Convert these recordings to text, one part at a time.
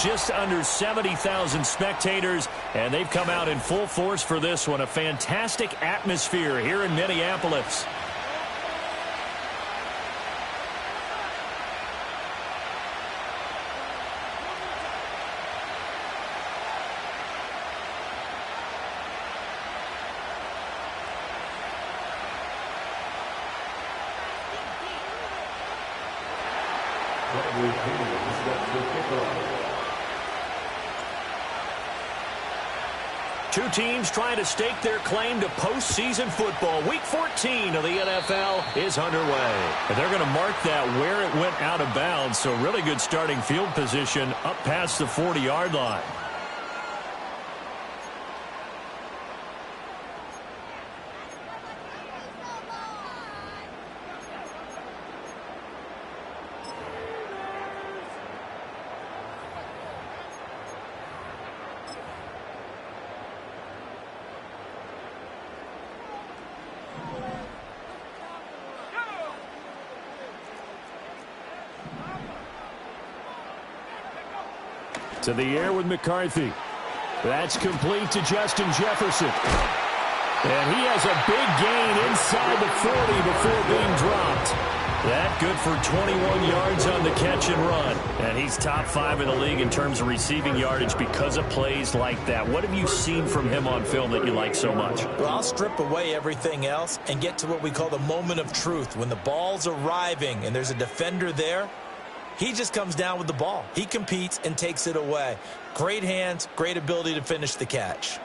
just under 70,000 spectators, and they've come out in full force for this one. A fantastic atmosphere here in Minneapolis. Two teams trying to stake their claim to postseason football. Week 14 of the NFL is underway. And they're going to mark that where it went out of bounds, so really good starting field position up past the 40-yard line. To the air with McCarthy. That's complete to Justin Jefferson. And he has a big gain inside the 40 before being dropped. That good for 21 yards on the catch and run. And he's top 5 in the league in terms of receiving yardage because of plays like that. What have you seen from him on film that you like so much? Well, I'll strip away everything else and get to what we call the moment of truth. When the ball's arriving and there's a defender there, he just comes down with the ball. He competes and takes it away. Great hands, great ability to finish the catch.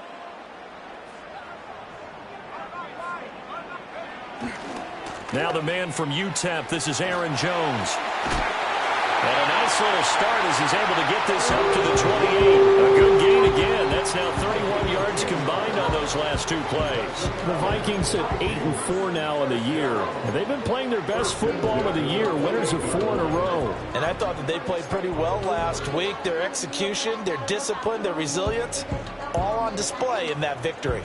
Now the man from UTEP, this is Aaron Jones. And a nice little start as he's able to get this up to the 28. A good gain again. That's now 31 yards combined on those last two plays. The Vikings at 8-4 now in the year. And they've been playing their best football of the year. Winners of 4 in a row. And I thought that they played pretty well last week. Their execution, their discipline, their resilience, all on display in that victory.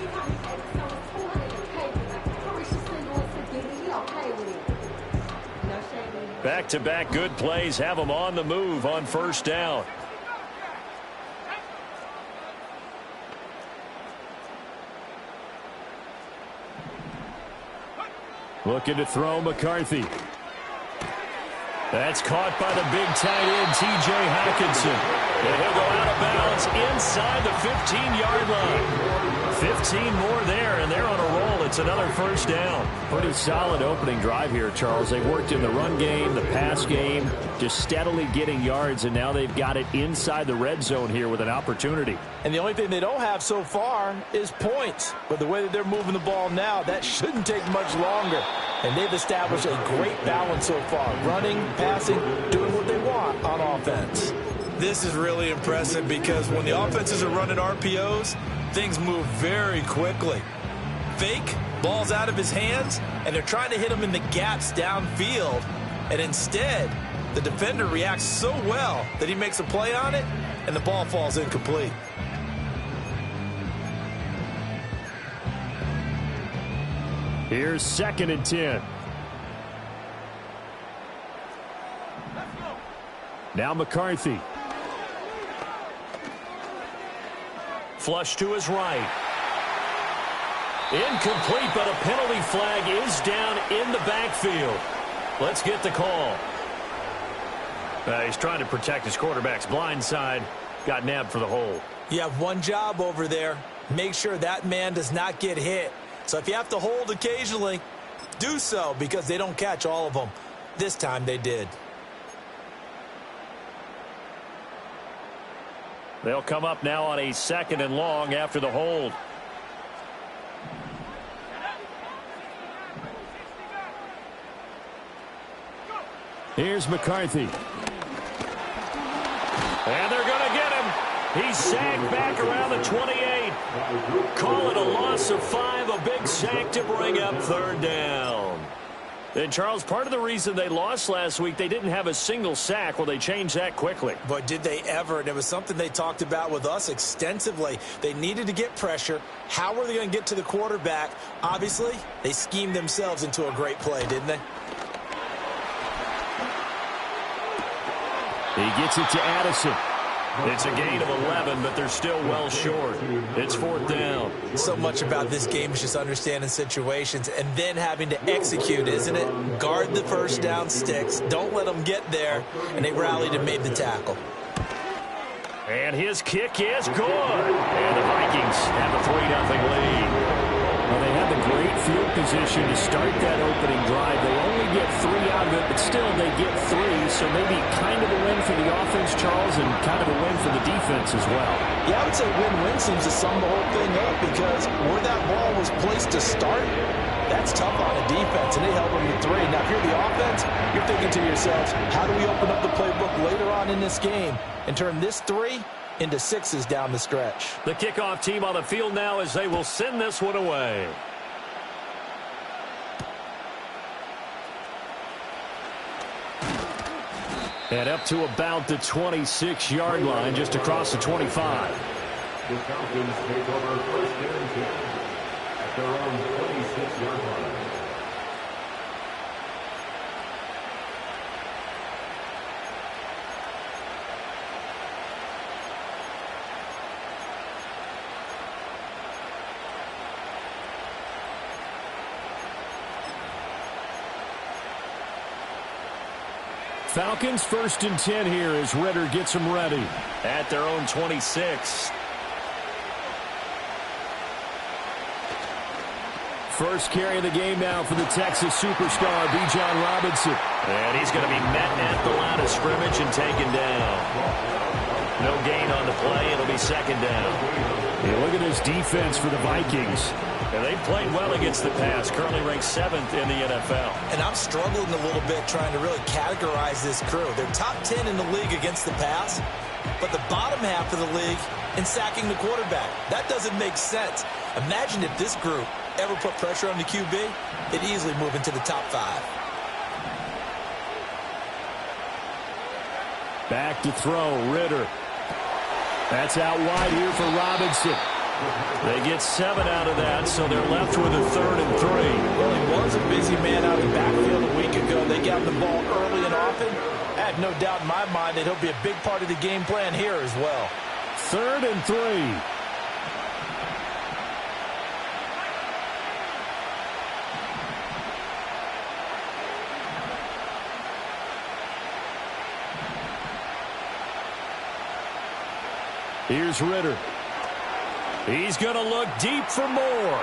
Back-to-back good plays have them on the move on first down. Looking to throw McCarthy. That's caught by the big tight end, T.J. Hockenson. And he'll go out of bounds inside the 15-yard line. 15 more there, and they're on a roll. It's another first down. Pretty solid opening drive here, Charles. They worked in the run game, the pass game, just steadily getting yards, and now they've got it inside the red zone here with an opportunity. And the only thing they don't have so far is points. But the way that they're moving the ball now, that shouldn't take much longer. And they've established a great balance so far. Running, passing, doing what they want on offense. This is really impressive because when the offenses are running RPOs, things move very quickly. Fake, ball's out of his hands, and they're trying to hit him in the gaps downfield. And instead, the defender reacts so well that he makes a play on it, and the ball falls incomplete. Here's 2nd and 10. Now McCarthy. Flush to his right. Incomplete, but a penalty flag is down in the backfield. Let's get the call. He's trying to protect his quarterback's blind side. Got nabbed for the hold. You have one job over there. Make sure that man does not get hit. So if you have to hold occasionally, do so because they don't catch all of them. This time they did. They'll come up now on a 2nd and long after the hold. Here's McCarthy. And they're going to get him. He's sacked back around the 28. Call it a loss of 5, a big sack to bring up 3rd down. And, Charles, part of the reason they lost last week, they didn't have a single sack. Well, they changed that quickly. But did they ever? And it was something they talked about with us extensively. They needed to get pressure. How were they going to get to the quarterback? Obviously, they schemed themselves into a great play, didn't they? He gets it to Addison. It's a gain of 11, but they're still well short. It's 4th down. So much about this game is just understanding situations and then having to execute, isn't it? Guard the first down sticks. Don't let them get there. And they rallied and made the tackle. And his kick is good. And the Vikings have a 3-0 lead. Well, they have a great field position to start that opening drive. They only get 3 out of it, but still they get 3. So maybe kind of a win for the offense, Charles, and kind of a win for the defense as well. Yeah, I would say win-win seems to sum the whole thing up because where that ball was placed to start, that's tough on the defense, and they held them to 3. Now, if you're the offense, you're thinking to yourselves, how do we open up the playbook later on in this game and turn this 3 into 6s down the stretch? The kickoff team on the field now as they will send this one away. And up to about the 26-yard line, just across the 25. The Falcons take over 1st and 10 at their own 26-yard line. Falcons 1st and 10 here as Ritter gets them ready at their own 26. First carry of the game now for the Texas superstar, Bijan Robinson. And he's going to be met at the line of scrimmage and taken down. No gain on the play. It'll be 2nd down. Yeah, look at this defense for the Vikings. And they played well against the pass, currently ranked 7th in the NFL. And I'm struggling a little bit trying to really categorize this crew. They're top 10 in the league against the pass, but the bottom half of the league in sacking the quarterback. That doesn't make sense. Imagine if this group ever put pressure on the QB, they'd easily move into the top 5. Back to throw, Ritter. That's out wide here for Robinson. They get 7 out of that, so they're left with a 3rd and 3. Well, he was a busy man out of the backfield a week ago. They got the ball early and often. I have no doubt in my mind that he'll be a big part of the game plan here as well. 3rd and 3. Here's Ritter. He's going to look deep for more.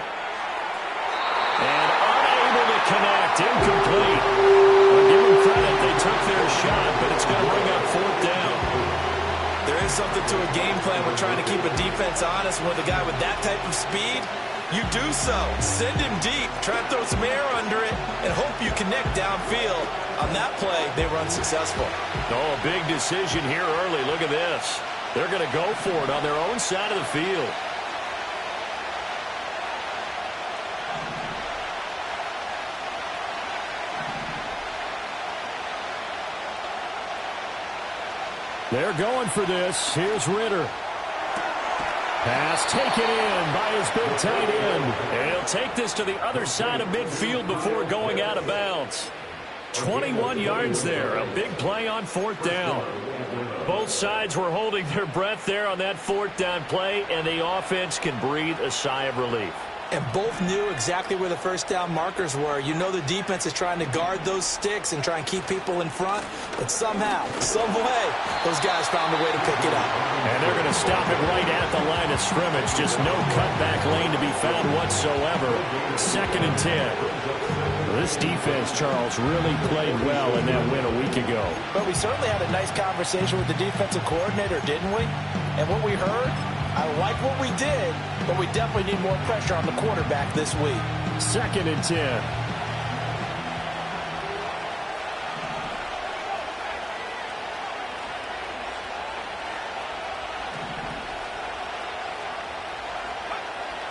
And unable to connect. Incomplete. I'll give them credit. They took their shot, but it's going to bring up 4th down. There is something to a game plan when trying to keep a defense honest. With a guy with that type of speed, you do so. Send him deep. Try to throw some air under it and hope you connect downfield. On that play, they were unsuccessful. Oh, a big decision here early. Look at this. They're going to go for it on their own side of the field. They're going for this. Here's Ritter. Pass taken in by his big tight end. And he'll take this to the other side of midfield before going out of bounds. 21 yards there. A big play on 4th down. Both sides were holding their breath there on that 4th down play, and the offense can breathe a sigh of relief. And both knew exactly where the first down markers were. You know the defense is trying to guard those sticks and try and keep people in front. But somehow, some way, those guys found a way to pick it up. And they're going to stop it right at the line of scrimmage. Just no cutback lane to be found whatsoever. 2nd and 10. This defense, Charles, really played well in that win a week ago. But we certainly had a nice conversation with the defensive coordinator, didn't we? And what we heard, I like what we did, but we definitely need more pressure on the quarterback this week. 2nd and 10.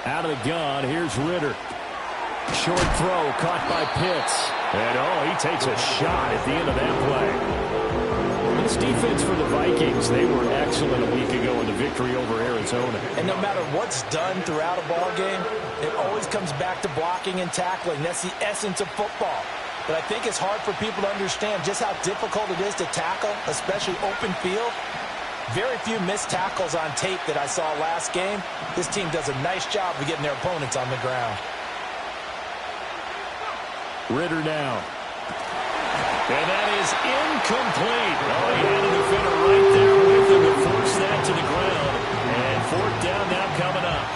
Out of the gun, here's Ritter. Short throw caught by Pitts. And, oh, he takes a shot at the end of that play. This defense for the Vikings, they were excellent a week ago in the victory over Arizona. And no matter what's done throughout a ball game, it always comes back to blocking and tackling. That's the essence of football. But I think it's hard for people to understand just how difficult it is to tackle, especially open field. Very few missed tackles on tape that I saw last game. This team does a nice job of getting their opponents on the ground. Ritter now. And that is incomplete. Oh, he had a defender right there with him to force that to the ground. And fourth down now coming up.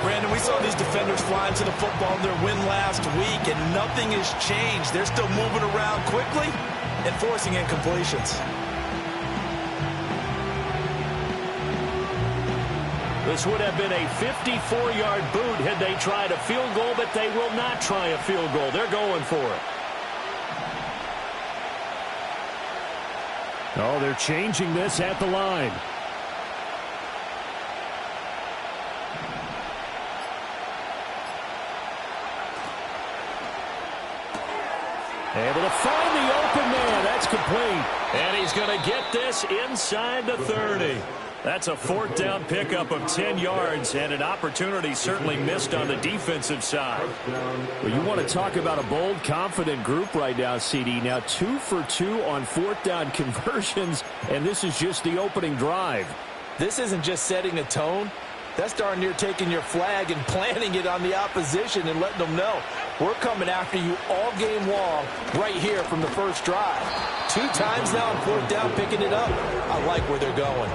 Brandon, we saw these defenders flying to the football in their win last week, and nothing has changed. They're still moving around quickly and forcing incompletions. This would have been a 54-yard boot had they tried a field goal, but they will not try a field goal. They're going for it. Oh, they're changing this at the line. Able to find the open man. That's complete. And he's going to get this inside the 30. That's a fourth down pickup of 10 yards and an opportunity certainly missed on the defensive side. Well, you want to talk about a bold, confident group right now, CD. Now 2 for 2 on fourth down conversions, and this is just the opening drive. This isn't just setting a tone. That's darn near taking your flag and planting it on the opposition and letting them know we're coming after you all game long right here from the first drive. 2 times now on fourth down, picking it up. I like where they're going.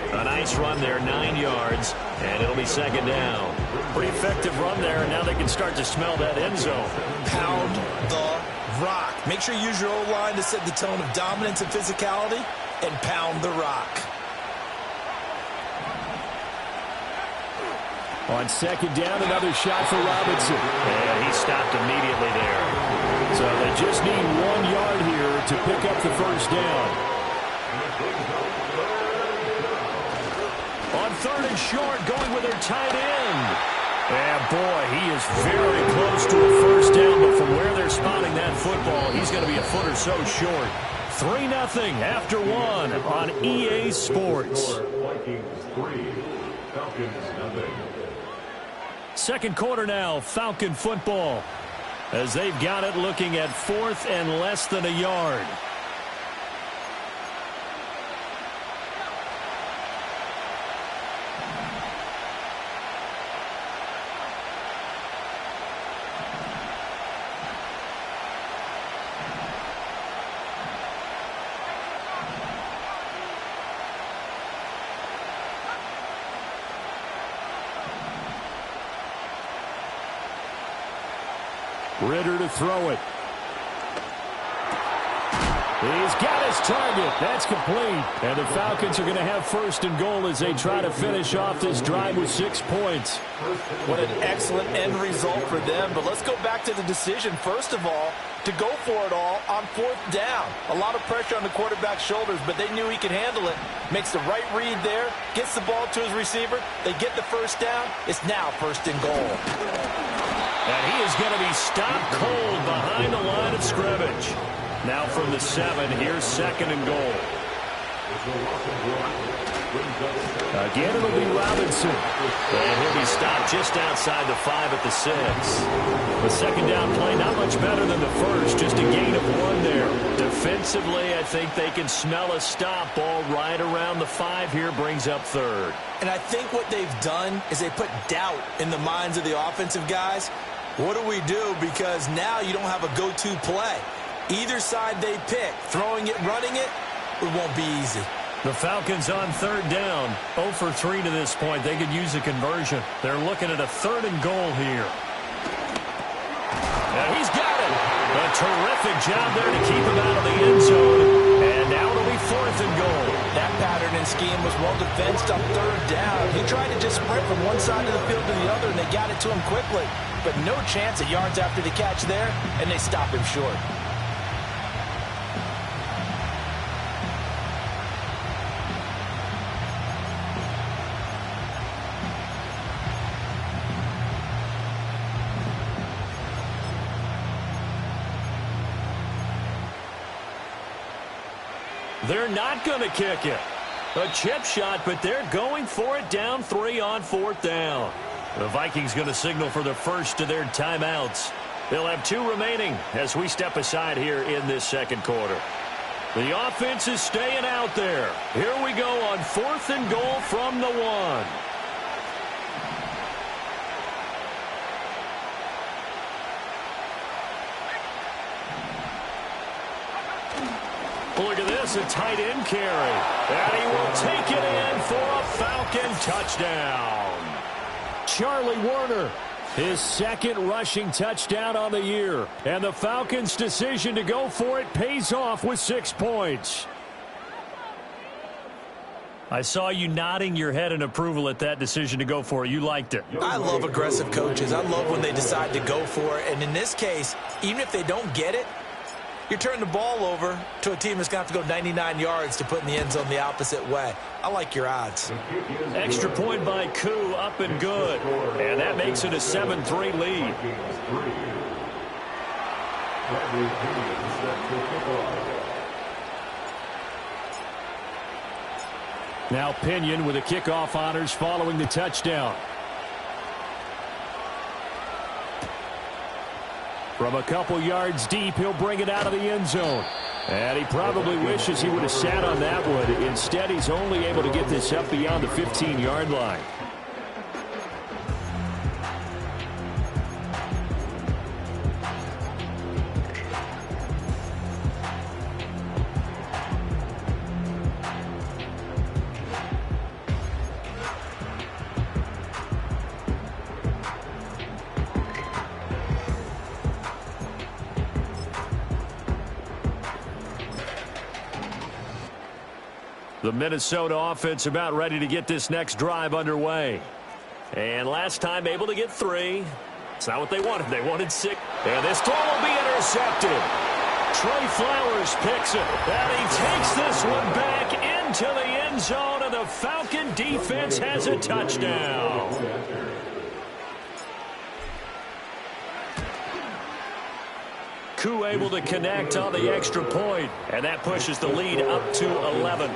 A nice run there, 9 yards, and it'll be second down. Pretty effective run there, and now they can start to smell that end zone. Pound the rock. Make sure you use your O-line to set the tone of dominance and physicality, and pound the rock. On second down, another shot for Robinson. And he stopped immediately there. So they just need 1 yard here to pick up the first down. On third and short, going with their tight end. And boy, he is very close to a first down, but from where they're spotting that football, he's going to be a foot or so short. 3-0 after 1 on EA Sports. Second quarter now, Falcon football, as they've got it looking at fourth and less than a yard. Ritter to throw it. He's got his target. That's complete. And the Falcons are going to have first and goal as they try to finish off this drive with 6 points. What an excellent end result for them. But let's go back to the decision, first of all, to go for it all on fourth down. A lot of pressure on the quarterback's shoulders, but they knew he could handle it. Makes the right read there, gets the ball to his receiver. They get the first down. It's now first and goal. And he is going to be stopped cold behind the line of scrimmage. Now from the 7, here's second and goal. Again, it'll be Robinson. And he'll be stopped just outside the 5 at the 6. The second down play, not much better than the first, just a gain of 1 there. Defensively, I think they can smell a stop. Ball right around the 5 here, brings up third. And I think what they've done is they put doubt in the minds of the offensive guys. What do we do? Because now you don't have a go-to play. Either side they pick, throwing it, running it, it won't be easy. The Falcons on third down, 0 for 3 to this point. They could use a conversion. They're looking at a third and goal here. And he's got it. A terrific job there to keep him out of the end zone. And now it'll be fourth and goal. That pattern and scheme was well defensed on third down. He tried to just sprint from one side of the field to the other, and they got it to him quickly. But no chance at yards after the catch there, and they stop him short. They're not going to kick it. A chip shot, but they're going for it down 3 on fourth down. The Vikings going to signal for the first of their timeouts. They'll have 2 remaining as we step aside here in this second quarter. The offense is staying out there. Here we go on 4th and goal from the 1. Look at this, a tight end carry. And he will take it in for a Falcon touchdown. Charlie Warner, his 2nd rushing touchdown on the year. And the Falcons' decision to go for it pays off with 6 points. I saw you nodding your head in approval at that decision to go for it. You liked it. I love aggressive coaches. I love when they decide to go for it. And in this case, even if they don't get it, you're turning the ball over to a team that's going to have to go 99 yards to put in the end zone the opposite way. I like your odds. Extra point by Koo, up and good. And that makes it a 7-3 lead. Now Pinion with the kickoff honors following the touchdown. From a couple yards deep, he'll bring it out of the end zone. And he probably wishes he would have sat on that one. Instead, he's only able to get this up beyond the 15-yard line. The Minnesota offense about ready to get this next drive underway. And last time able to get 3. It's not what they wanted. They wanted 6. And this throw will be intercepted. Trey Flowers picks it. And he takes this one back into the end zone. And the Falcon defense has a touchdown. Koo able to connect on the extra point, and that pushes the lead up to 11.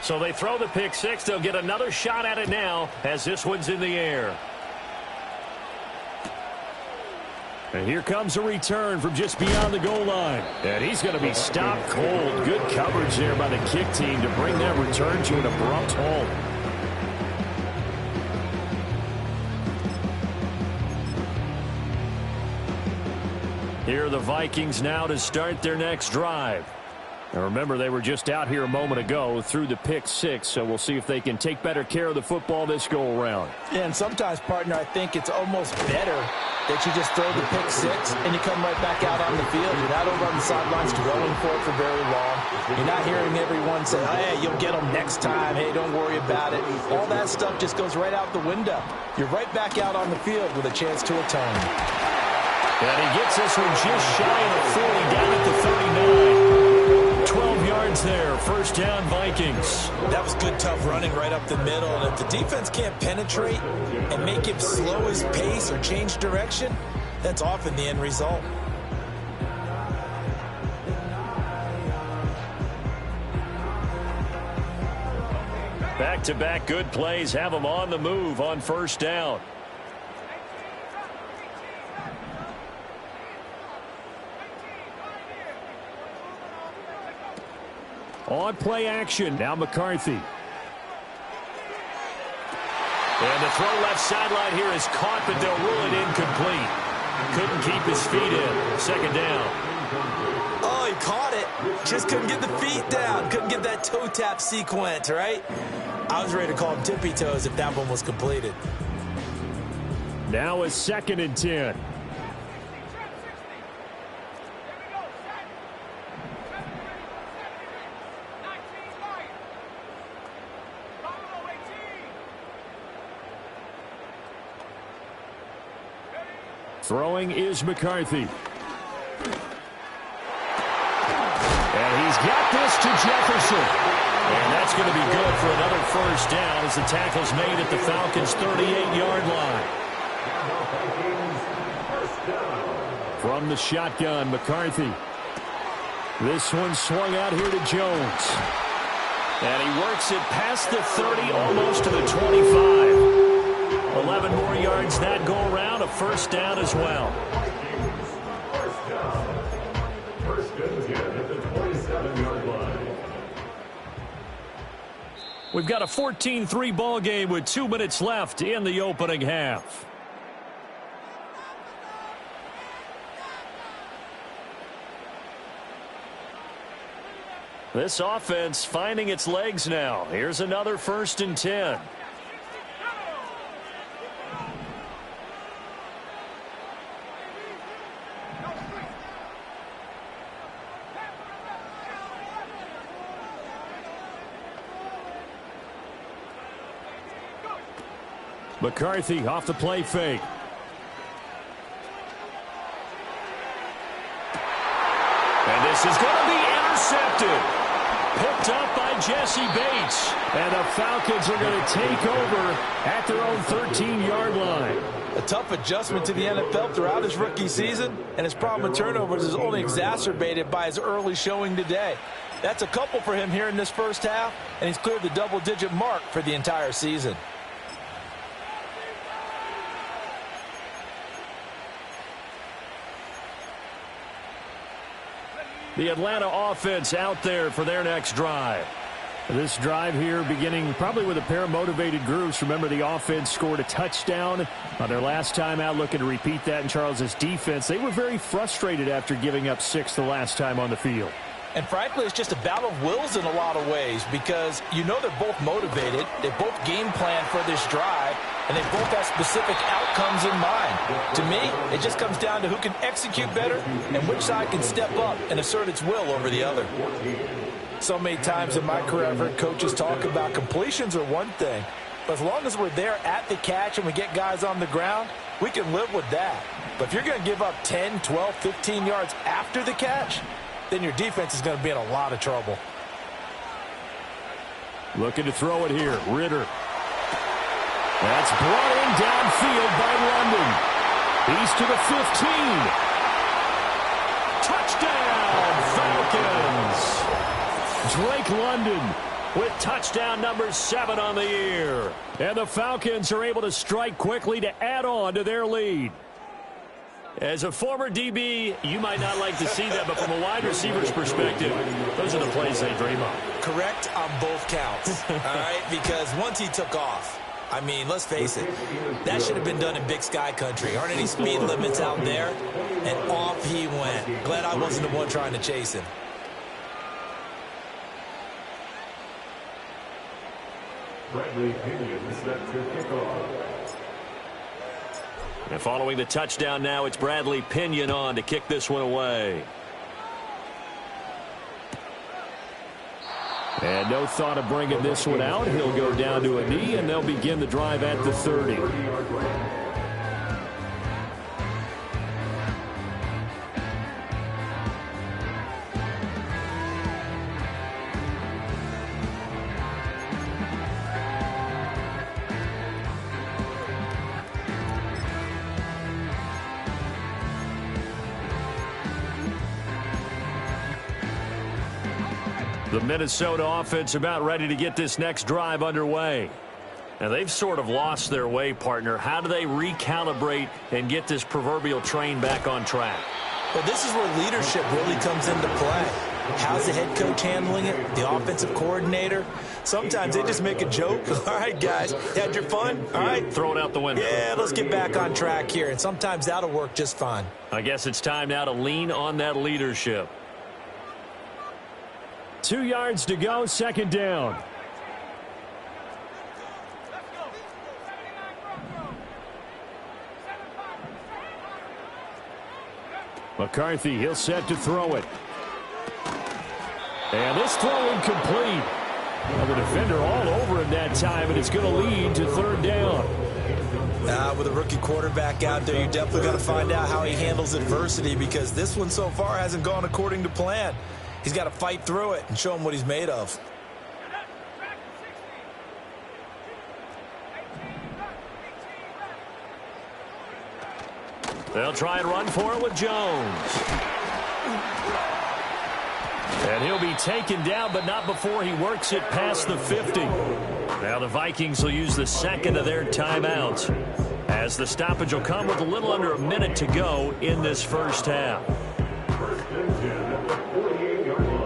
So they throw the pick 6. They'll get another shot at it now as this one's in the air. And here comes a return from just beyond the goal line. And he's going to be stopped cold. Good coverage there by the kick team to bring that return to an abrupt halt. Here are the Vikings now to start their next drive. Now remember, they were just out here a moment ago through the pick 6, so we'll see if they can take better care of the football this go-around. Yeah, and sometimes, partner, I think it's almost better that you just throw the pick 6 and you come right back out on the field. You're not over on the sidelines dwelling for it for very long. You're not hearing everyone say, hey, you'll get them next time. Hey, don't worry about it. All that stuff just goes right out the window. You're right back out on the field with a chance to atone. And he gets this one just shy of the 40, down at the 39. 12 yards there, first down Vikings. That was good, tough running right up the middle. And if the defense can't penetrate and make him slow his pace or change direction, that's often the end result. Back-to-back good plays have them on the move on first down. On play action, now McCarthy. And the throw left sideline here is caught, but they'll rule it incomplete. Couldn't keep his feet in. Second down. Oh, he caught it. Just couldn't get the feet down. Couldn't get that toe tap sequence, right? I was ready to call him tippy toes if that one was completed. Now a 2nd and 10. Throwing is McCarthy. And he's got this to Jefferson. And that's going to be good for another first down as the tackle's made at the Falcons' 38-yard line. From the shotgun, McCarthy. This one swung out here to Jones. And he works it past the 30, almost to the 25. 11 more yards that go around, a first down as well. First and 10 at the 27-yard line. We've got a 14-3 ball game with 2 minutes left in the opening half. This offense finding its legs now. Here's another 1st and 10. McCarthy off the play fake. And this is going to be intercepted. Picked up by Jesse Bates. And the Falcons are going to take over at their own 13-yard line. A tough adjustment to the NFL throughout his rookie season, and his problem with turnovers is only exacerbated by his early showing today. That's a couple for him here in this first half, and he's cleared the double-digit mark for the entire season. The Atlanta offense out there for their next drive. This drive here beginning probably with a pair of motivated groups. Remember, the offense scored a touchdown on their last time out, looking to repeat that in Charles's defense. They were very frustrated after giving up 6 the last time on the field. And frankly, it's just a battle of wills in a lot of ways, because you know they're both motivated, they both game plan for this drive, and they both have specific outcomes in mind. To me, it just comes down to who can execute better and which side can step up and assert its will over the other. So many times in my career, I've heard coaches talk about completions are one thing, but as long as we're there at the catch and we get guys on the ground, we can live with that. But if you're going to give up 10, 12, 15 yards after the catch, then your defense is going to be in a lot of trouble. Looking to throw it here. Ritter. That's brought in downfield by London. He's to the 15. Touchdown, Falcons. Drake London with touchdown number 7 on the year. And the Falcons are able to strike quickly to add on to their lead. As a former DB, you might not like to see that, but from a wide receiver's perspective, those are the plays they dream of. Correct on both counts, all right? Because once he took off, I mean, let's face it, that should have been done in Big Sky country. Aren't any speed limits out there? And off he went. Glad I wasn't the one trying to chase him. Bradley Pinion set to kick off. And following the touchdown now, it's Bradley Pinion on to kick this one away. And no thought of bringing this one out. He'll go down to a knee, and they'll begin the drive at the 30. The Minnesota offense about ready to get this next drive underway. Now, they've sort of lost their way, partner. How do they recalibrate and get this proverbial train back on track? Well, this is where leadership really comes into play. How's the head coach handling it? The offensive coordinator? Sometimes they just make a joke. All right, guys, had your fun? All right. Throw it out the window. Yeah, let's get back on track here. And sometimes that'll work just fine. I guess it's time now to lean on that leadership. 2 yards to go, second down. McCarthy, he'll set to throw it. And this throw incomplete. Well, the defender all over him that time, and it's going to lead to third down. With a rookie quarterback out there, you definitely got to find out how he handles adversity, because this one so far hasn't gone according to plan. He's got to fight through it and show him what he's made of. They'll try and run for it with Jones. And he'll be taken down, but not before he works it past the 50. Now the Vikings will use the second of their timeouts, as the stoppage will come with a little under a minute to go in this first half. First and 10 at the 48-yard line.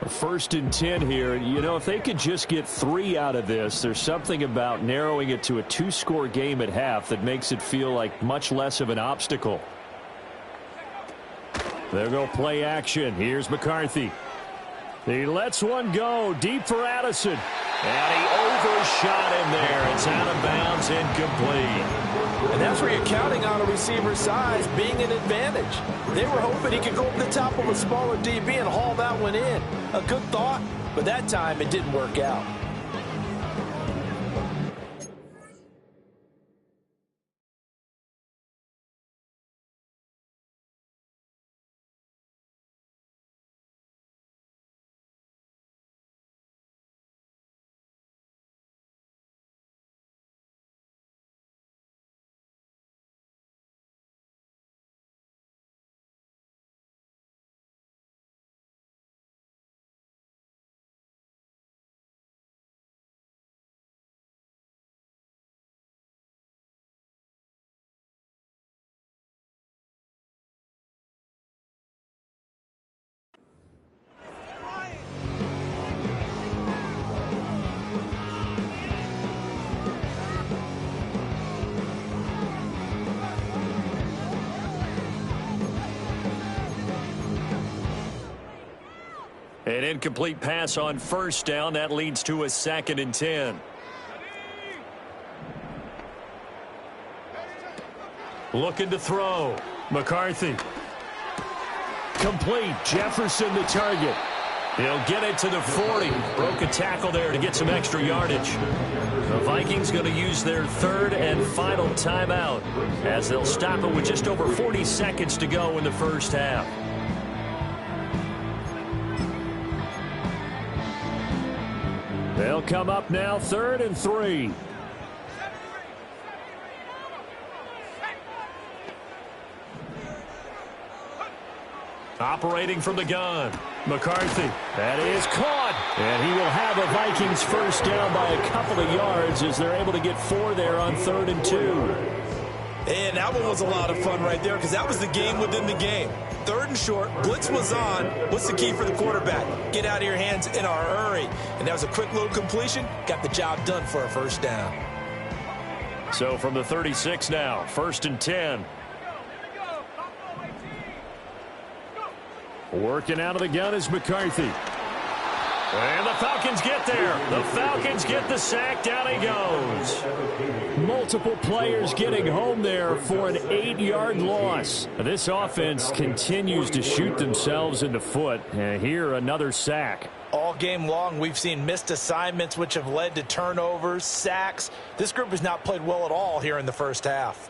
First and 10 here. You know, if they could just get 3 out of this, there's something about narrowing it to a 2-score game at half that makes it feel like much less of an obstacle. They'll go play action. Here's McCarthy. He lets one go deep for Addison. And he overshot him there. It's out of bounds, incomplete. And that's where you're counting on a receiver's size being an advantage. They were hoping he could go over the top of a smaller DB and haul that one in. A good thought, but that time it didn't work out. An incomplete pass on first down. That leads to a 2nd and 10. Looking to throw. McCarthy. Complete. Jefferson the target. He'll get it to the 40. Broke a tackle there to get some extra yardage. The Vikings going to use their 3rd and final timeout, as they'll stop it with just over 40 seconds to go in the first half. They'll come up now, 3rd and 3. Operating from the gun. McCarthy. That is caught. And he will have a Vikings first down by a couple of yards as they're able to get 4 there on 3rd and 2. And that one was a lot of fun right there because that was the game within the game. 3rd and short, blitz was on. What's the key for the quarterback? Get out of your hands in a hurry. And that was a quick little completion. Got the job done for a first down. So from the 36 now, 1st and 10. Working out of the gun is McCarthy. And the Falcons get there. The Falcons get the sack. Down he goes. Multiple players getting home there for an 8-yard loss. This offense continues to shoot themselves in the foot. And here, another sack. All game long, we've seen missed assignments, which have led to turnovers, sacks. This group has not played well at all here in the first half.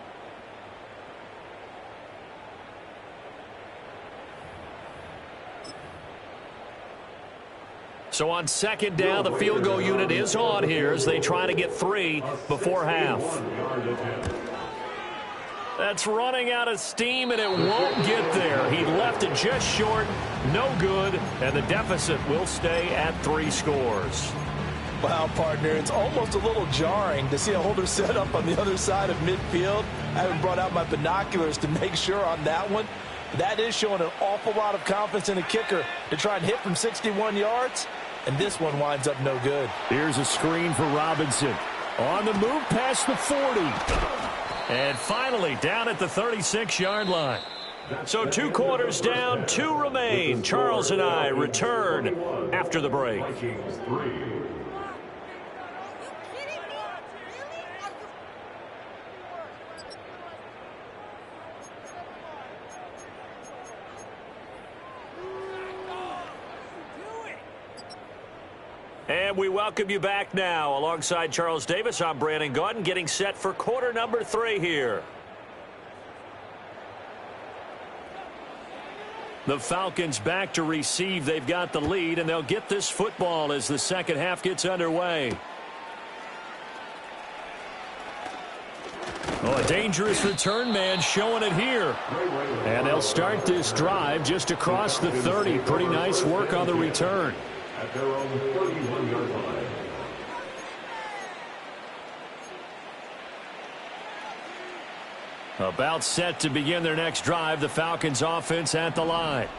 So on 2nd down, the field goal unit is on here as they try to get 3 before half. That's running out of steam, and it won't get there. He left it just short, no good, and the deficit will stay at 3 scores. Wow, partner, it's almost a little jarring to see a holder set up on the other side of midfield. I haven't brought out my binoculars to make sure on that one. That is showing an awful lot of confidence in the kicker to try and hit from 61 yards. And this one winds up no good. Here's a screen for Robinson. On the move past the 40. And finally down at the 36-yard line. So 2 quarters down, 2 remain. Charles and I return after the break. And we welcome you back now. Alongside Charles Davis, I'm Brandon Gaudin, getting set for quarter number 3 here. The Falcons back to receive. They've got the lead, and they'll get this football as the second half gets underway. Oh, a dangerous return man showing it here. And they'll start this drive just across the 30. Pretty nice work on the return. At their own 31-yard line. About set to begin their next drive, the Falcons offense at the line.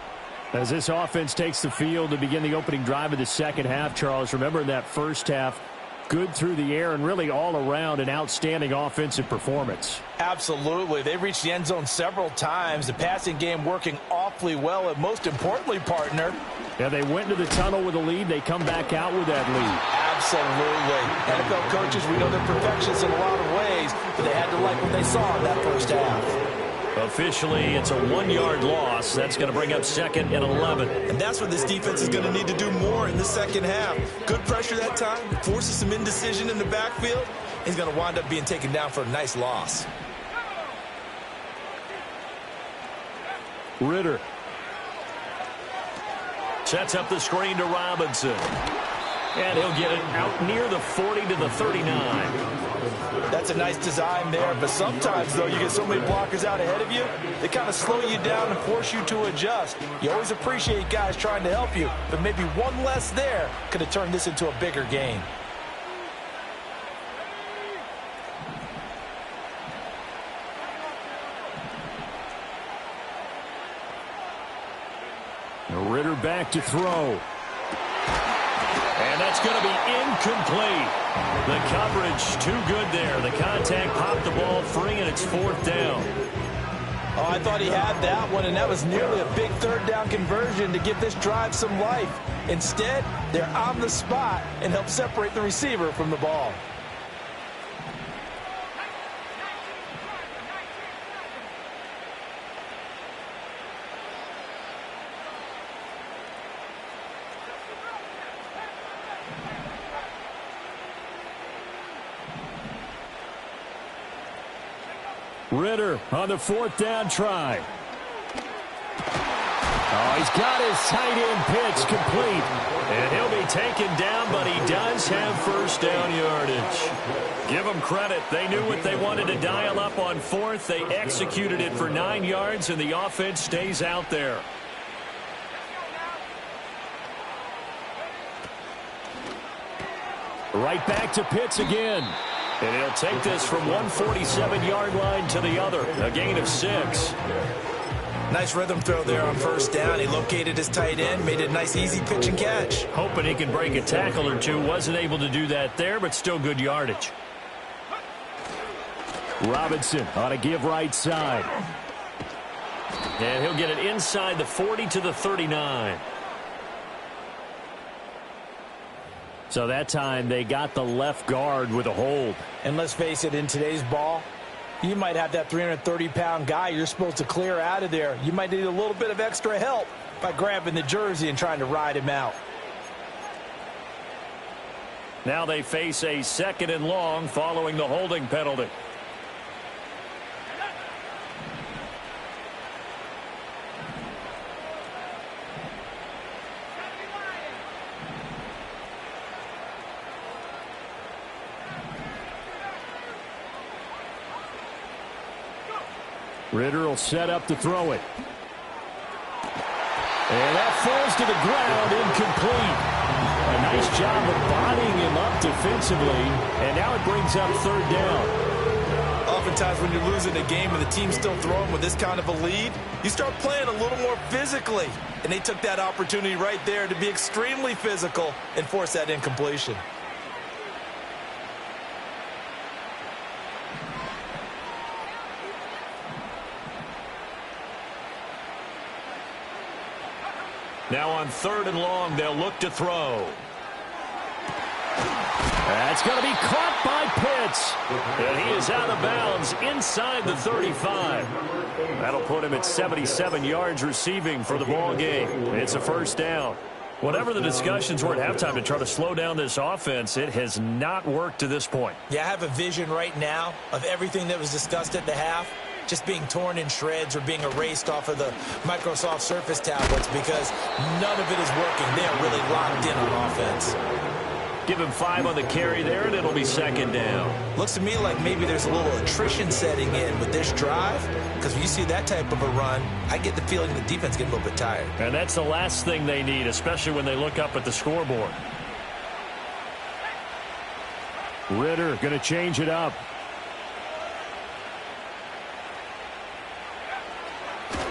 As this offense takes the field to begin the opening drive of the second half, Charles, remember in that first half, good through the air and really all around an outstanding offensive performance. Absolutely. They reached the end zone several times. The passing game working awfully well. And most importantly, partner. Yeah, they went into the tunnel with a lead. They come back out with that lead. Absolutely. NFL coaches, we know they're perfectionists in a lot of ways, but they had to like what they saw in that first half. Officially, it's a 1-yard loss. That's going to bring up second and 11. And that's what this defense is going to need to do more in the second half. Good pressure that time, forces some indecision in the backfield. He's going to wind up being taken down for a nice loss. Ritter sets up the screen to Robinson. And he'll get it out near the 40 to the 39. That's a nice design there, but sometimes, though, you get so many blockers out ahead of you, they kind of slow you down and force you to adjust. You always appreciate guys trying to help you, but maybe one less there could have turned this into a bigger game. Ritter back to throw. And that's going to be incomplete. The coverage too good there. The contact popped the ball free, and it's fourth down. Oh, I thought he had that one, and that was nearly a big third down conversion to give this drive some life. Instead, they're on the spot and help separate the receiver from the ball. Ritter on the fourth down try. Oh, he's got his tight end pitch complete. And he'll be taken down, but he does have first down yardage. Give them credit. They knew what they wanted to dial up on fourth. They executed it for 9 yards, and the offense stays out there. Right back to Pitts again. And he'll take this from one 47-yard line to the other. A gain of 6. Nice rhythm throw there on first down. He located his tight end, made it a nice easy pitch and catch. Hoping he can break a tackle or two. Wasn't able to do that there, but still good yardage. Robinson on a give right side. And he'll get it inside the 40 to the 39. So that time they got the left guard with a hold. And let's face it, in today's ball, you might have that 330-pound guy you're supposed to clear out of there. You might need a little bit of extra help by grabbing the jersey and trying to ride him out. Now they face a second and long following the holding penalty. Ritter will set up to throw it. And that falls to the ground, incomplete. A nice job of bodying him up defensively, and now it brings up third down. Oftentimes when you're losing a game and the team's still throwing with this kind of a lead, you start playing a little more physically. And they took that opportunity right there to be extremely physical and force that incompletion. Now on third and long, they'll look to throw. That's going to be caught by Pitts. And he is out of bounds inside the 35. That'll put him at 77 yards receiving for the ball game. It's a first down. Whatever the discussions were at halftime to try to slow down this offense, it has not worked to this point. Yeah, I have a vision right now of everything that was discussed at the half just being torn in shreds or being erased off of the Microsoft Surface tablets because none of it is working. They are really locked in on offense. Give him 5 on the carry there, and it'll be second down. Looks to me like maybe there's a little attrition setting in with this drive, because when you see that type of a run, I get the feeling the defense getting a little bit tired. And that's the last thing they need, especially when they look up at the scoreboard. Ritter going to change it up.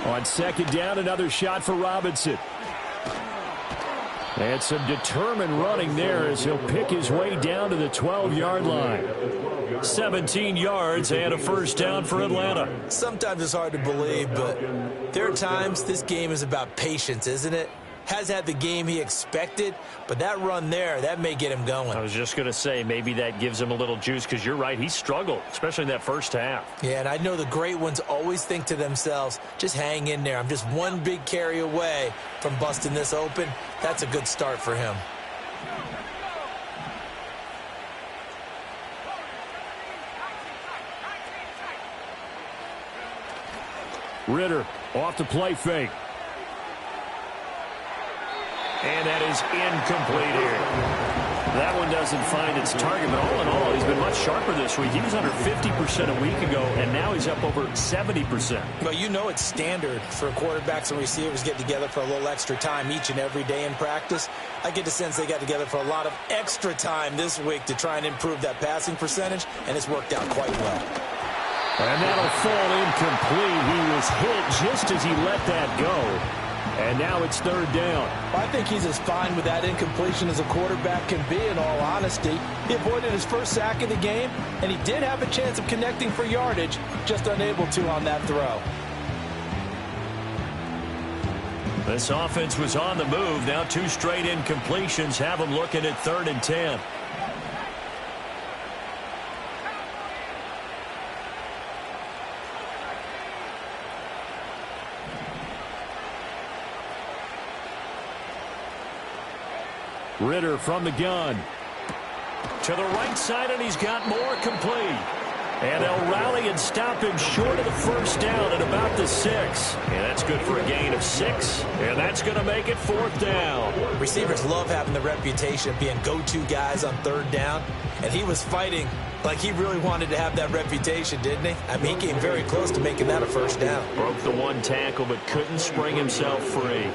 On second down, another shot for Robinson. And some determined running there as he'll pick his way down to the 12-yard line. 17 yards and a first down for Atlanta. Sometimes it's hard to believe, but there are times this game is about patience, isn't it? Has had the game he expected, but that run there, that may get him going. I was just going to say, maybe that gives him a little juice, because you're right, he struggled, especially in that first half. Yeah, and I know the great ones always think to themselves, just hang in there. I'm just one big carry away from busting this open. That's a good start for him. Ritter off the play fake. And that is incomplete here. That one doesn't find its target, but all in all, he's been much sharper this week. He was under 50% a week ago, and now he's up over 70%. Well, you know it's standard for quarterbacks and receivers get together for a little extra time each and every day in practice. I get the sense they got together for a lot of extra time this week to try and improve that passing percentage, and it's worked out quite well. And that'll fall incomplete. He was hit just as he let that go. And now it's third down. I think he's as fine with that incompletion as a quarterback can be, in all honesty. He avoided his first sack of the game, and he did have a chance of connecting for yardage, just unable to on that throw. This offense was on the move. Now 2 straight incompletions have them looking at 3rd and 10. Ritter from the gun. To the right side, and he's got more complete. And they'll rally and stop him short of the first down at about the 6. And that's good for a gain of 6. And that's going to make it 4th down. Receivers love having the reputation of being go-to guys on 3rd down. And he was fighting like he really wanted to have that reputation, didn't he? I mean, he came very close to making that a first down. Broke the 1 tackle, but couldn't spring himself free.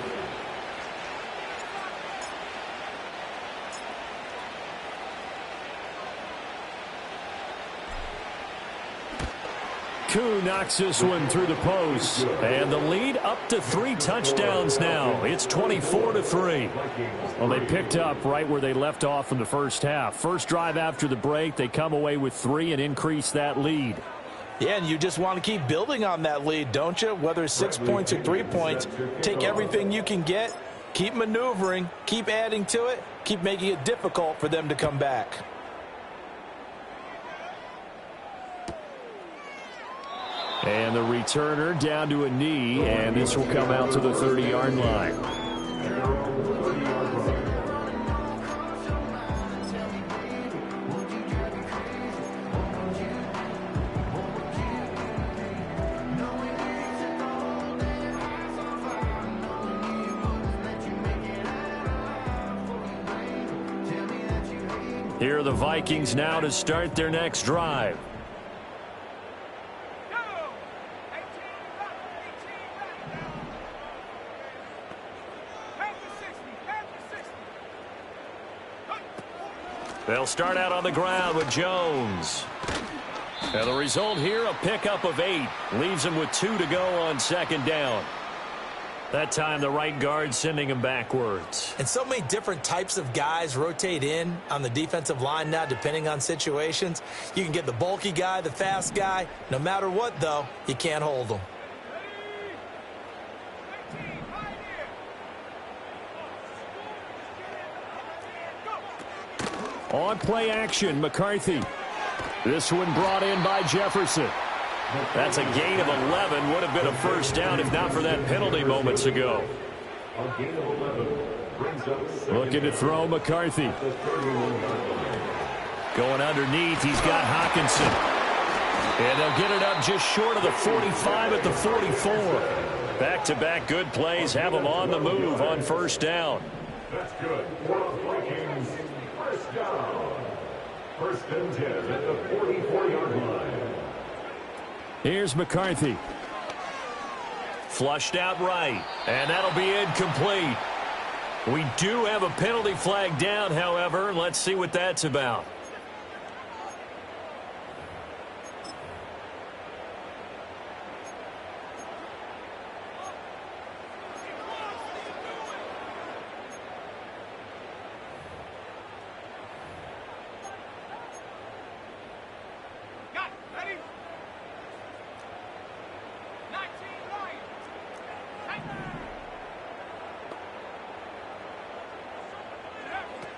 Koo knocks this one through the post. And the lead up to 3 touchdowns now. It's 24-3. Well, they picked up right where they left off in the first half. First drive after the break, they come away with 3 and increase that lead. Yeah, and you just want to keep building on that lead, don't you? Whether it's 6 points or 3 points, take everything you can get, keep maneuvering, keep adding to it, keep making it difficult for them to come back. And the returner down to a knee, and this will come out to the 30-yard line. Here are the Vikings now to start their next drive. They'll start out on the ground with Jones. And the result here, a pickup of 8. Leaves him with 2 to go on second down. That time, the right guard sending him backwards. And so many different types of guys rotate in on the defensive line now, depending on situations. You can get the bulky guy, the fast guy. No matter what, though, you can't hold them. On play action, McCarthy. This one brought in by Jefferson. That's a gain of 11. Would have been a first down if not for that penalty moments ago. Looking to throw McCarthy. Going underneath, he's got Hawkinson. And they'll get it up just short of the 45 at the 44. Back-to-back good plays have them on the move on first down. That's good. Vikings, first down. First and 10 at the 44-yard line. Here's McCarthy. Flushed out right, and that'll be incomplete. We do have a penalty flag down, however. Let's see what that's about.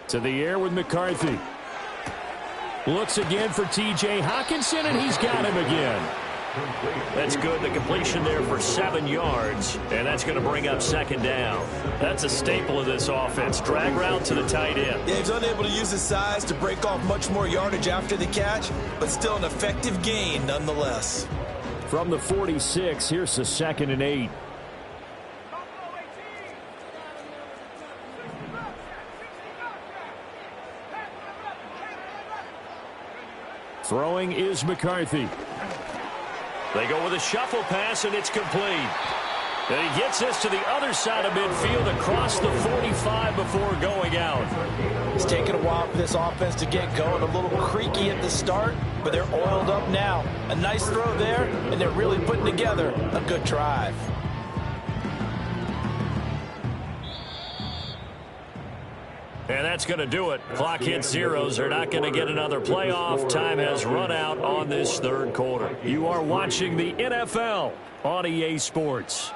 To the air with McCarthy. Looks again for T.J. Hockenson, and he's got him again. That's good. The completion there for 7 yards, and that's going to bring up second down. That's a staple of this offense. Drag route to the tight end. Yeah, he's unable to use his size to break off much more yardage after the catch, but still an effective gain nonetheless. From the 46, here's the 2nd and 8. Throwing is McCarthy. They go with a shuffle pass, and it's complete. And he gets this to the other side of midfield across the 45 before going out. It's taken a while for this offense to get going. A little creaky at the start, but they're oiled up now. A nice throw there, and they're really putting together a good drive. And that's going to do it. Clock hits zeros. They're not going to get another playoff. Time has run out on this third quarter. You are watching the NFL on EA Sports.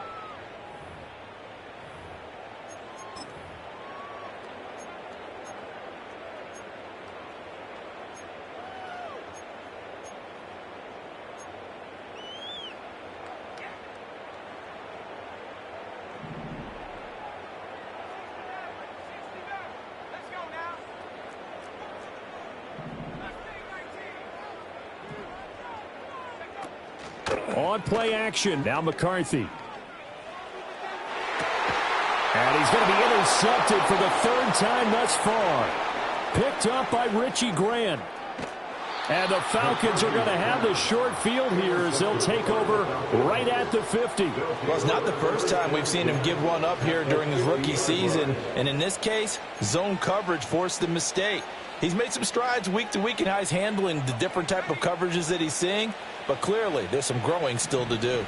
On play action, now McCarthy. And he's going to be intercepted for the 3rd time thus far. Picked up by Richie Grant. And the Falcons are going to have the short field here as they'll take over right at the 50. Well, it's not the first time we've seen him give one up here during his rookie season. And in this case, zone coverage forced the mistake. He's made some strides week to week in how he's handling the different type of coverages that he's seeing. But clearly, there's some growing still to do.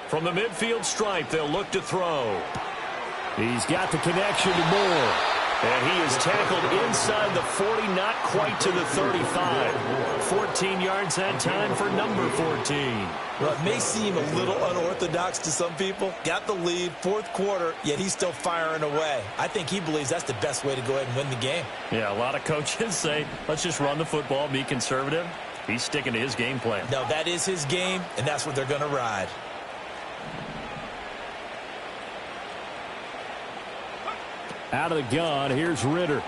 From the midfield stripe, they'll look to throw. He's got the connection to Moore. And he is tackled inside the 40, not quite to the 35. 14 yards that time for number 14. Well, it may seem a little unorthodox to some people. Got the lead, 4th quarter, yet he's still firing away. I think he believes that's the best way to go ahead and win the game. Yeah, a lot of coaches say, let's just run the football, be conservative. He's sticking to his game plan. No, that is his game, and that's what they're going to ride. Out of the gun, here's Ritter.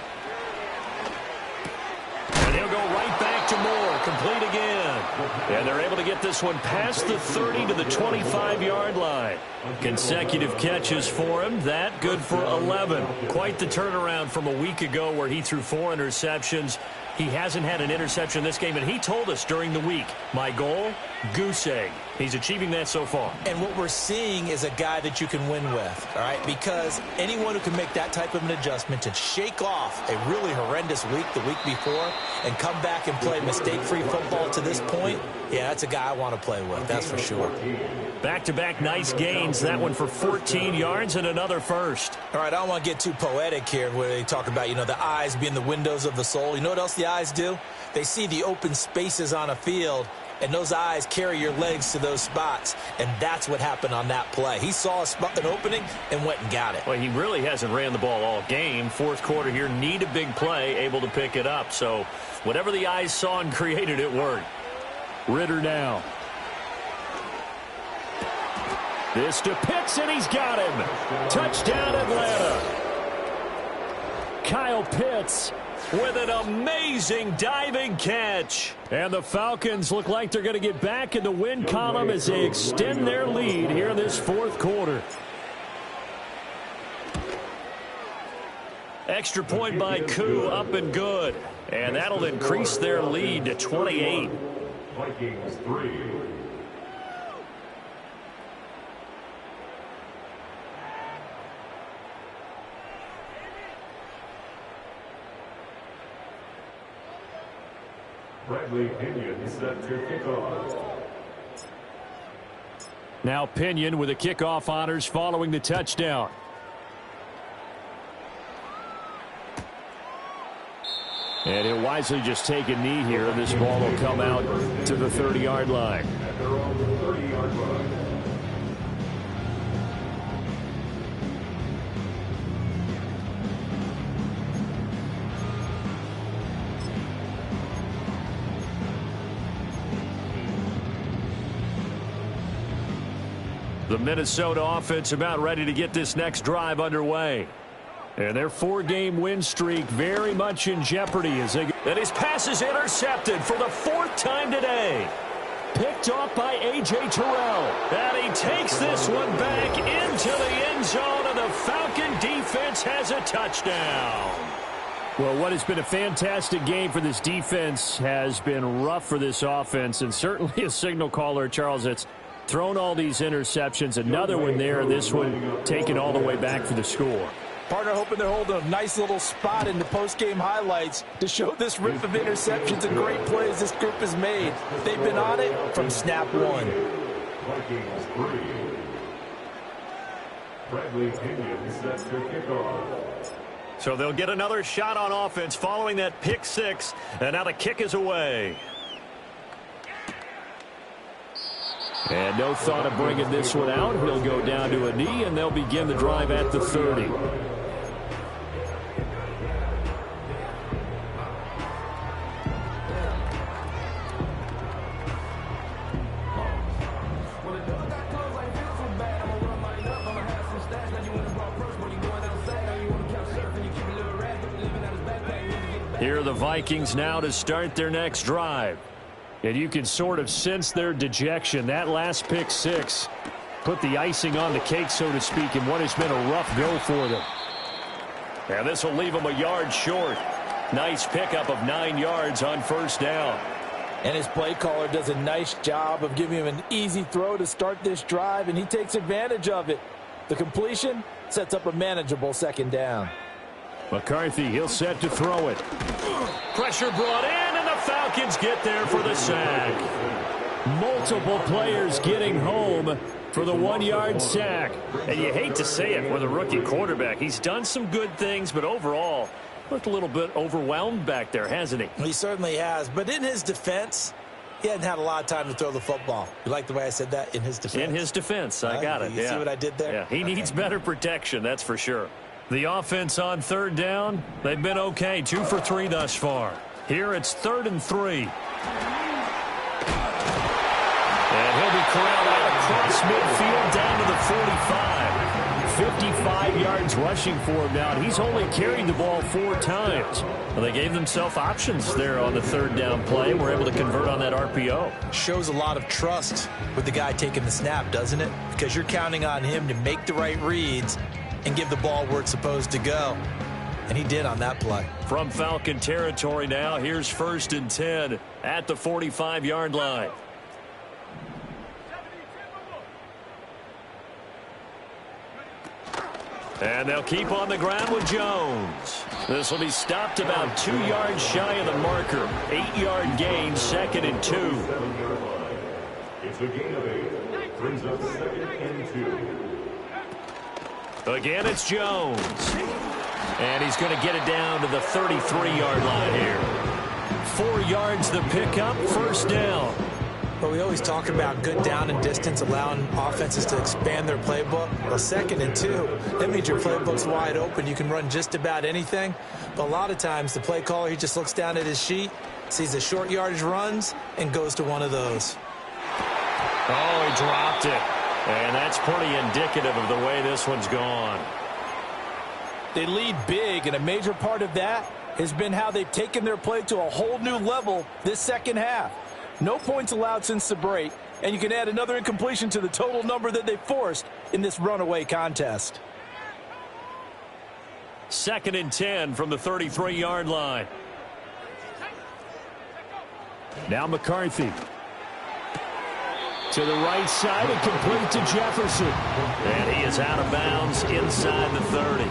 And he'll go right back to Moore, complete again. And they're able to get this one past the 30 to the 25-yard line. Consecutive catches for him. That good for 11. Quite the turnaround from a week ago where he threw 4 interceptions. He hasn't had an interception this game, and he told us during the week, my goal, goose egg. He's achieving that so far. And what we're seeing is a guy that you can win with, all right? Because anyone who can make that type of an adjustment and shake off a really horrendous week the week before and come back and play mistake-free football to this point, yeah, that's a guy I want to play with, that's for sure. Back-to-back nice gains. That one for 14 yards and another first. All right, I don't want to get too poetic here where they talk about, the eyes being the windows of the soul. You know what else the eyes do? They see the open spaces on a field, and those eyes carry your legs to those spots, and that's what happened on that play. He saw an opening and went and got it. Well, he really hasn't ran the ball all game. 4th quarter here, need a big play, able to pick it up. So whatever the eyes saw and created, it worked. Ritter now. This to Pitts, and he's got him. Touchdown, Atlanta. Kyle Pitts with an amazing diving catch. And the Falcons look like they're going to get back in the win column as they extend their lead here in this fourth quarter. Extra point by Koo, up and good. And that'll increase their lead to 28. Vikings 3. Bradley Pinion set to kick off. Now Pinion with the kickoff honors following the touchdown. And he'll wisely just take a knee here. This ball will come out to the 30-yard line. At their own 30-yard line. The Minnesota offense about ready to get this next drive underway. And their 4-game win streak very much in jeopardy as they... And his pass is intercepted for the 4th time today. Picked off by A.J. Terrell. And he takes this one back into the end zone, and the Falcon defense has a touchdown. Well, what has been a fantastic game for this defense has been rough for this offense, and certainly a signal caller, Charles, that's thrown all these interceptions. Another one there, and this one taken all the way back for the score. Partner hoping they're holding a nice little spot in the post-game highlights to show this riff of interceptions and great plays this group has made. They've been on it from snap one. Vikings 3. Bradley Pinion set to kick off. So they'll get another shot on offense following that pick six, and now the kick is away. And no thought of bringing this one out. He'll go down to a knee, and they'll begin the drive at the 30. Here are the Vikings now to start their next drive. And you can sort of sense their dejection. That last pick six put the icing on the cake, so to speak, in what has been a rough go for them. And this will leave them a yard short. Nice pickup of 9 yards on first down. And his play caller does a nice job of giving him an easy throw to start this drive, and he takes advantage of it. The completion sets up a manageable second down. McCarthy, he'll set to throw it. Pressure brought in, and the Falcons get there for the sack. Multiple players getting home for the 1-yard sack. And you hate to say it with a rookie quarterback. He's done some good things, but overall, looked a little bit overwhelmed back there, hasn't he? He certainly has. But in his defense, he hadn't had a lot of time to throw the football. You like the way I said that? In his defense? In his defense. I got it. You see what I did there? Yeah, he needs better protection, that's for sure. The offense on third down, they've been okay. 2 for 3 thus far. Here it's 3rd and 3. And he'll be corralled out across midfield down to the 45. 55 yards rushing for him now, and he's only carried the ball 4 times. Well, they gave themselves options there on the 3rd down play. We're able to convert on that RPO. Shows a lot of trust with the guy taking the snap, doesn't it? Because you're counting on him to make the right reads and give the ball where it's supposed to go. And he did on that play. From Falcon territory now, here's 1st and 10 at the 45-yard line. And they'll keep on the ground with Jones. This will be stopped about 2 yards shy of the marker. 8-yard gain, 2nd and 2. It's a gain of 8. Brings up 2nd and 2. Again, it's Jones. And he's going to get it down to the 33-yard line here. 4 yards the pickup, 1st down. But we always talk about good down and distance, allowing offenses to expand their playbook. Well, 2nd and 2, that means your playbook's wide open. You can run just about anything. But a lot of times, the play caller, he just looks down at his sheet, sees the short yardage runs, and goes to one of those. Oh, he dropped it. And that's pretty indicative of the way this one's gone. They lead big, and a major part of that has been how they've taken their play to a whole new level this second half. No points allowed since the break, and you can add another incompletion to the total number that they forced in this runaway contest. 2nd and 10 from the 33-yard line. Now McCarthy. To the right side and complete to Jefferson. And he is out of bounds inside the 30.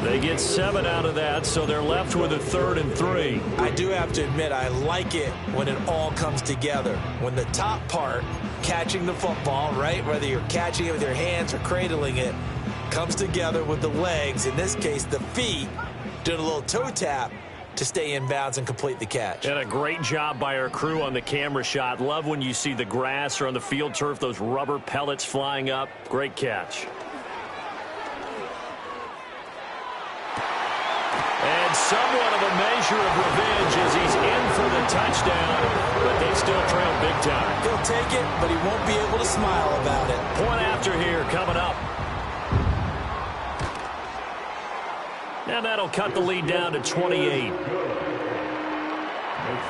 They get 7 out of that, so they're left with a 3rd and 3. I do have to admit, I like it when it all comes together. When the top part, catching the football, right, whether you're catching it with your hands or cradling it, comes together with the legs, in this case the feet, doing a little toe tap to stay in bounds and complete the catch. And a great job by our crew on the camera shot. Love when you see the grass or on the field turf, those rubber pellets flying up. Great catch. And somewhat of a measure of revenge as he's in for the touchdown, but they still trail big time. He'll take it, but he won't be able to smile about it. Point after here coming up. And that'll cut the lead down to 28. Makes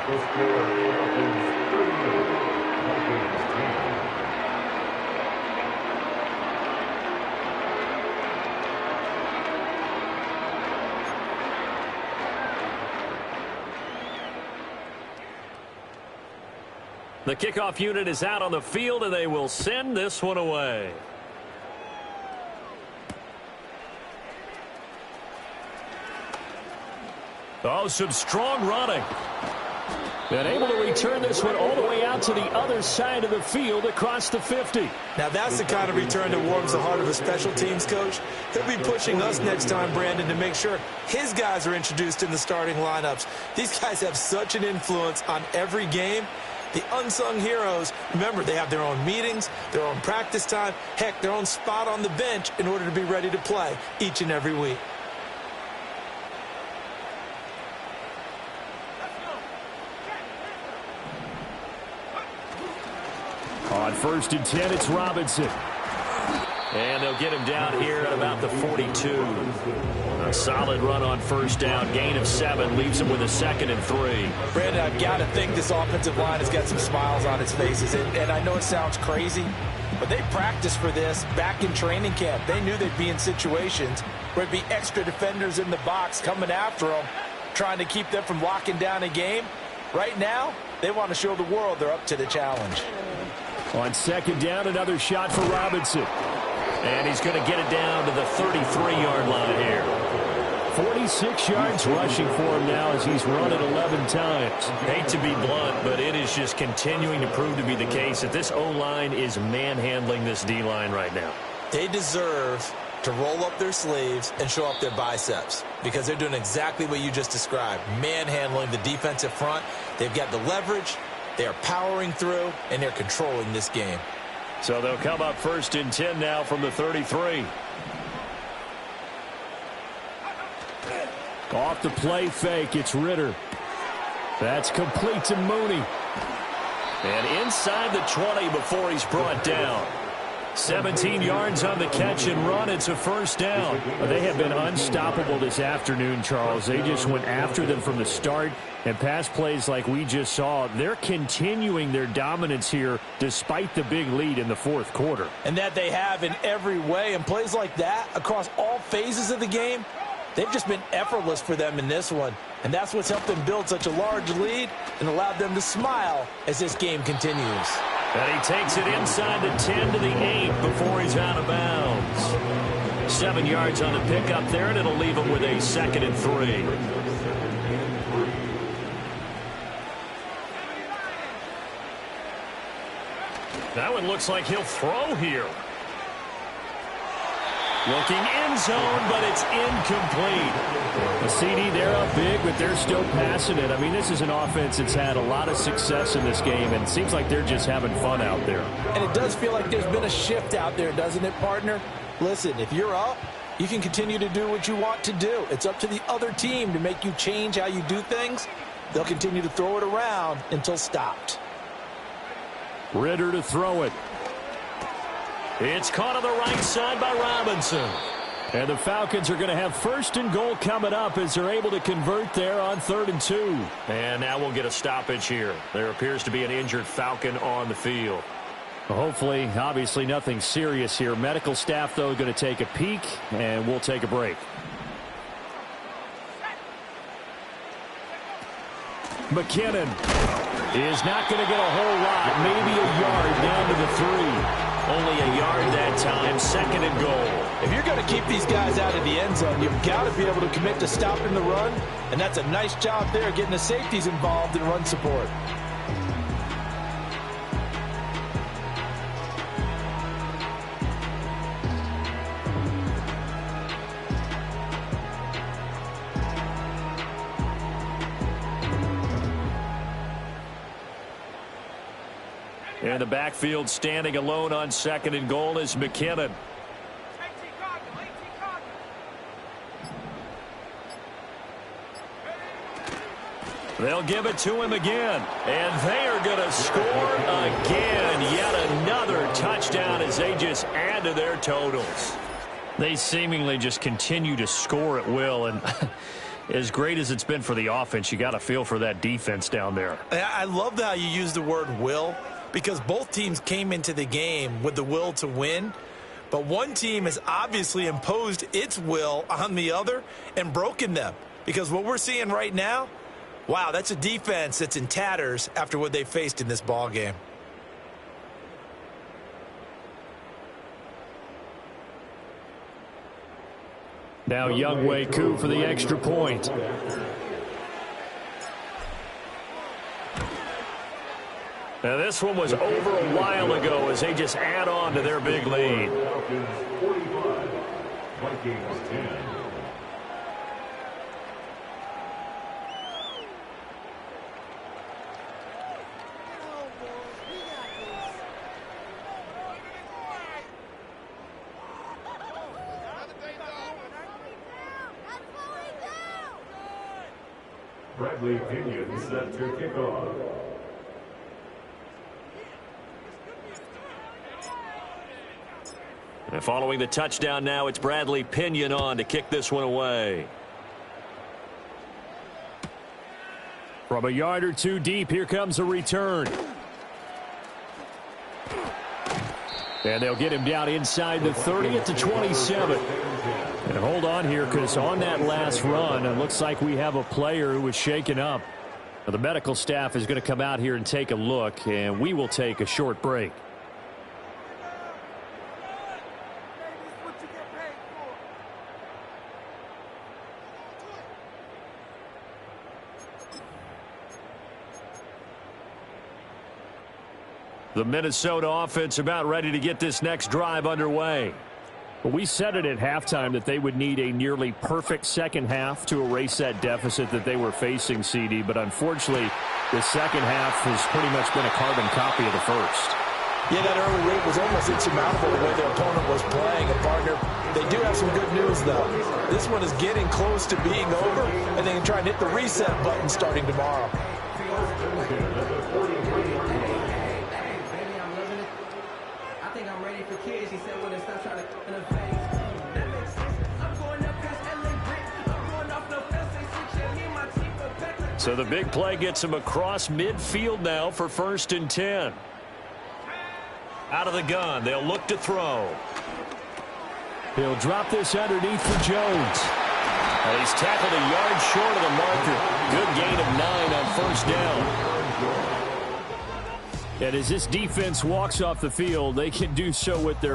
the score Falcons 38, Falcons 10. The kickoff unit is out on the field, and they will send this one away. Oh, some strong running. And able to return this one all the way out to the other side of the field across the 50. Now that's the kind of return that warms the heart of a special teams coach. He'll be pushing us next time, Brandon, to make sure his guys are introduced in the starting lineups. These guys have such an influence on every game. The unsung heroes, remember, they have their own meetings, their own practice time, heck, their own spot on the bench in order to be ready to play each and every week. On 1st and 10, it's Robinson. And they'll get him down here at about the 42. A solid run on 1st down. Gain of 7 leaves him with a 2nd and 3. Brandon, I've got to think this offensive line has got some smiles on its faces. And I know it sounds crazy, but they practiced for this back in training camp. They knew they'd be in situations where it'd be extra defenders in the box coming after them, trying to keep them from locking down a game. Right now, they want to show the world they're up to the challenge. On 2nd down, another shot for Robinson. And he's going to get it down to the 33-yard line here. 46 yards rushing for him now as he's run it 11 times. Hate to be blunt, but it is just continuing to prove to be the case that this O-line is manhandling this D-line right now. They deserve to roll up their sleeves and show up their biceps because they're doing exactly what you just described, manhandling the defensive front. They've got the leverage, they are powering through, and they're controlling this game. So they'll come up 1st and 10 now from the 33. Off the play fake, it's Ritter. That's complete to Mooney. And inside the 20 before he's brought down. 17 yards on the catch and run. It's a 1st down. They have been unstoppable this afternoon, Charles. They just went after them from the start. And pass plays like we just saw, they're continuing their dominance here despite the big lead in the 4th quarter. And that they have in every way. And plays like that across all phases of the game, they've just been effortless for them in this one. And that's what's helped them build such a large lead and allowed them to smile as this game continues. And he takes it inside the 10 to the 8 before he's out of bounds. 7 yards on the pickup there, and it'll leave him with a 2nd and 3. That one looks like he'll throw here. Looking end zone, but it's incomplete. A CD, they're up big, but they're still passing it. I mean, this is an offense that's had a lot of success in this game, and it seems like they're just having fun out there. And it does feel like there's been a shift out there, doesn't it, partner? Listen, if you're up, you can continue to do what you want to do. It's up to the other team to make you change how you do things. They'll continue to throw it around until stopped. Ritter to throw it. It's caught on the right side by Robinson. And the Falcons are going to have 1st and goal coming up as they're able to convert there on 3rd and 2. And now we'll get a stoppage here. There appears to be an injured Falcon on the field. Hopefully, obviously nothing serious here. Medical staff, though, going to take a peek, and we'll take a break. McKinnon is not going to get a whole lot, maybe a yard down to the 3. Only a yard that time, 2nd and goal. If you're going to keep these guys out of the end zone, you've got to be able to commit to stopping the run, and that's a nice job there, getting the safeties involved in run support. And the backfield standing alone on 2nd and goal is McKinnon. They'll give it to him again. And they are going to score again. Yet another touchdown as they just add to their totals. They seemingly just continue to score at will. And as great as it's been for the offense, you got to feel for that defense down there. I love how you use the word will, because both teams came into the game with the will to win. But one team has obviously imposed its will on the other and broken them. Because what we're seeing right now, wow, that's a defense that's in tatters after what they faced in this ball game. Now Younghoe Koo for the extra point. Now this one was over a while ago as they just add on to their big lead. Falcons 45, Vikings 10. Bradley Pinion set to kickoff. And following the touchdown now, it's Bradley Pinion on to kick this one away. From a yard or two deep, here comes a return. And they'll get him down inside the 30 at the 27. And hold on here, because on that last run, it looks like we have a player who was shaken up. Now, the medical staff is going to come out here and take a look, and we will take a short break. The Minnesota offense about ready to get this next drive underway. But we said it at halftime that they would need a nearly perfect second half to erase that deficit that they were facing, CD. But unfortunately, the second half has pretty much been a carbon copy of the first. Yeah, that early lead was almost insurmountable the way their opponent was playing. And, partner, they do have some good news, though. This one is getting close to being over, and they can try and hit the reset button starting tomorrow. So the big play gets him across midfield now for 1st and 10. Out of the gun, they'll look to throw. He'll drop this underneath for Jones. Well, he's tackled a yard short of the marker. Good gain of 9 on 1st down. And as this defense walks off the field, they can do so with their